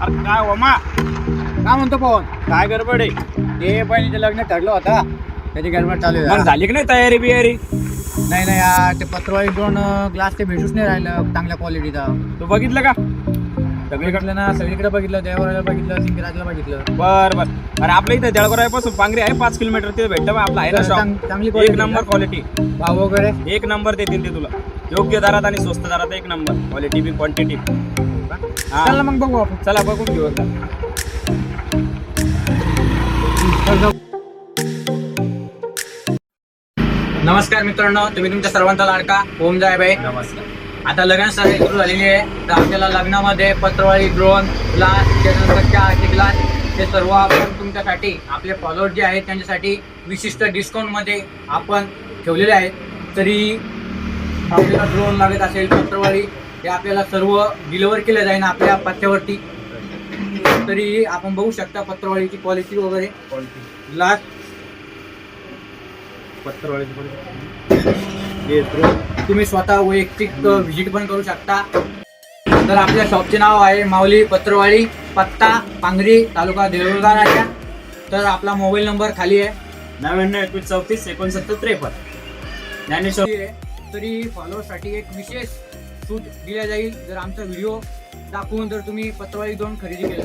अरे काय ओमा, काय म्हणतो पवन? काय गडबड आहे? ते बहिणीचं लग्न ठरलं होता, त्याची गडबड चालू मग आहे. झाली की नाही तयारी बियारी? नाही नाही यार, ते पत्रवाळी दोन ग्लास ते भेटूच नाही राहिलं चांगल्या क्वालिटीचा. तू बघितलं का? सगळीकडलं ना, सगळीकडे बघितलं, देवराला बघितलं, सिंगराजला बघितलं. बर बर. अरे आपल्या इथे जळगाव पांगरी आहे 5 किलोमीटर, तिथे भेटतं बा आपला आहे ना शॉप. चांगली एक quality नंबर का? क्वालिटी, भाव वगैरे एक नंबर देतील ते तुला. योग्य दरात आणि स्वस्त दरात एक नंबर क्वालिटी बी क्वांटिटी. हा चला मग बघू आपण. चला बघून घेऊ एकदा. नमस्कार मित्रांनो, तुम्ही तुमच्या सर्वांचा लाडका ओम जायबाई. नमस्कार. आता लग्न सुरू झालेली आहे, तर आपल्याला लग्नामध्ये पत्रवाळी, ड्रोन, ग्लास, त्याच्यानंतर चहाचे ग्लास, हे सर्व आपण तुमच्यासाठी, आपले फॉलोअर जे आहेत त्यांच्यासाठी विशिष्ट डिस्काउंटमध्ये आपण ठेवलेले आहेत. तरी आपल्याला ड्रोन लागत असेल, पत्रवाळी, हे आपल्याला सर्व डिलिव्हर केलं जाईल आपल्या पत्त्यावरती. तरी आपण बघू शकता पत्रवाळीची क्वालिटी वगैरे, ग्लास, तुम्ही स्वतः वैयक्तिक व्हिजिट पण करू शकता. तर आपल्या शॉपचे नाव आहे माऊली पत्रवाळी, पत्ता पांगरी, तालुका देऊळगाव. तर आपला मोबाईल नंबर खाली आहे, 9921346953. ज्ञानेश्वर. तरी फॉलोअरसाठी एक विशेष सूट दिल्या जाईल जर आमचा व्हिडिओ दाखवून जर तुम्ही पत्रवाळी दोन खरेदी केलं.